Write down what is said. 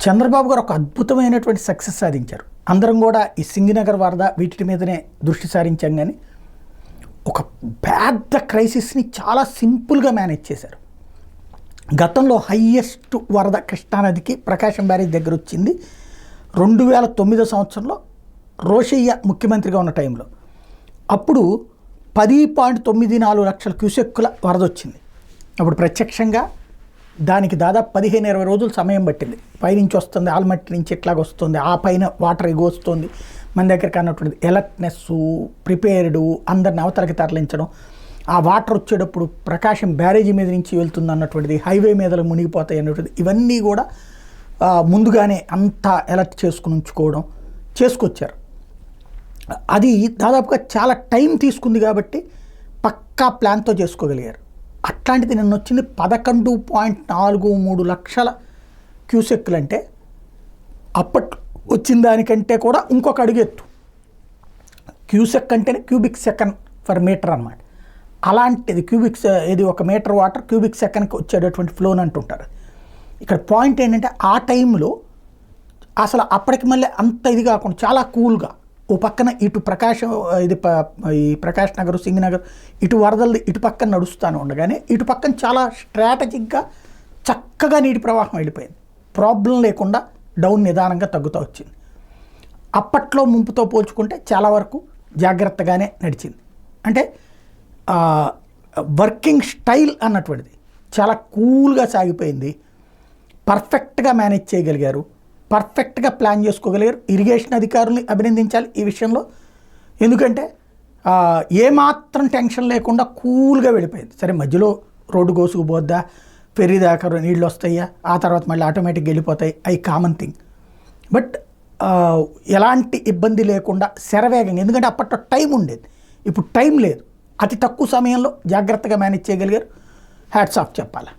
చంద్రబాబు గారు ఒక అద్భుతమైనటువంటి సక్సెస్ సాధించారు. అందరం కూడా ఈ సింగనగర్ వరద వీటి మీదనే దృష్టి సారించాం, కానీ ఒక పెద్ద క్రైసిస్ని చాలా సింపుల్గా మేనేజ్ చేశారు. గతంలో హయ్యెస్ట్ వరద కృష్ణానదికి ప్రకాశం బ్యారేజ్ దగ్గర వచ్చింది 2009 సంవత్సరంలో రోషయ్య ముఖ్యమంత్రిగా ఉన్న టైంలో. అప్పుడు 10.94 లక్షల క్యూసెక్కుల వరద వచ్చింది. అప్పుడు ప్రత్యక్షంగా దానికి దాదాపు 15-20 రోజులు సమయం పట్టింది. పైనుంచి వస్తుంది, ఆల్మట్టి నుంచి ఇట్లాగ వస్తుంది, ఆ పైన వాటర్ ఎగొస్తుంది. మన దగ్గరికి అన్నటువంటిది ఎలర్ట్నెస్, ప్రిపేర్డు, అందరిని అవతలకి తరలించడం, ఆ వాటర్ వచ్చేటప్పుడు ప్రకాశం బ్యారేజీ మీద నుంచి వెళ్తుంది అన్నటువంటిది, హైవే మీద మునిగిపోతాయి అన్నటువంటిది, ఇవన్నీ కూడా ముందుగానే అంతా అలర్ట్ చేసుకుని ఉంచుకోవడం చేసుకొచ్చారు. అది దాదాపుగా చాలా టైం తీసుకుంది కాబట్టి పక్కా ప్లాన్తో చేసుకోగలిగారు. అట్లాంటిది నిన్న వచ్చింది 11.43 లక్షల క్యూసెక్కులు. అంటే అప్పట్లో వచ్చిన దానికంటే కూడా ఇంకొక అడుగు ఎత్తు. క్యూసెక్ అంటేనే క్యూబిక్ సెకండ్ ఫర్ మీటర్ అన్నమాట. అలాంటిది ఇది 1 మీటర్ వాటర్ క్యూబిక్ సెకండ్కి వచ్చేటటువంటి ఫ్లోని అంటుంటారు. ఇక్కడ పాయింట్ ఏంటంటే ఆ టైంలో అసలు అప్పటికి మళ్ళీ అంత ఇది కాకుండా చాలా కూల్గా ఓ పక్కన ఇటు ప్రకాశం ఈ ప్రకాష్ నగర్, సింగనగర్ ఇటు వరదలు ఇటు పక్కన నడుస్తూనే ఉండగానే ఇటు పక్కన చాలా స్ట్రాటజిక్గా చక్కగా నీటి ప్రవాహం వెళ్ళిపోయింది. ప్రాబ్లం లేకుండా డౌన్ నిదానంగా తగ్గుతూ వచ్చింది. అప్పట్లో ముంపుతో పోల్చుకుంటే చాలా వరకు జాగ్రత్తగానే నడిచింది. అంటే వర్కింగ్ స్టైల్ అన్నటువంటిది చాలా కూల్గా సాగిపోయింది. పర్ఫెక్ట్గా మేనేజ్ చేయగలిగారు, పర్ఫెక్ట్గా ప్లాన్ చేసుకోగలిగారు. ఇరిగేషన్ అధికారుల్ని అభినందించాలి ఈ విషయంలో. ఎందుకంటే ఏమాత్రం టెన్షన్ లేకుండా కూల్గా వెళ్ళిపోయింది. సరే మధ్యలో రోడ్డు కోసుకుపోద్దా, ఫెర్రీ దాకా నీళ్ళు వస్తాయా, ఆ తర్వాత మళ్ళీ ఆటోమేటిక్గా వెళ్ళిపోతాయి, అవి కామన్ థింగ్. బట్ ఎలాంటి ఇబ్బంది లేకుండా శరవేగంగా, ఎందుకంటే అప్పట్లో టైం ఉండేది, ఇప్పుడు టైం లేదు, అతి తక్కువ సమయంలో జాగ్రత్తగా మేనేజ్ చేయగలిగారు. హ్యాట్స్ ఆఫ్ చెప్పాలి.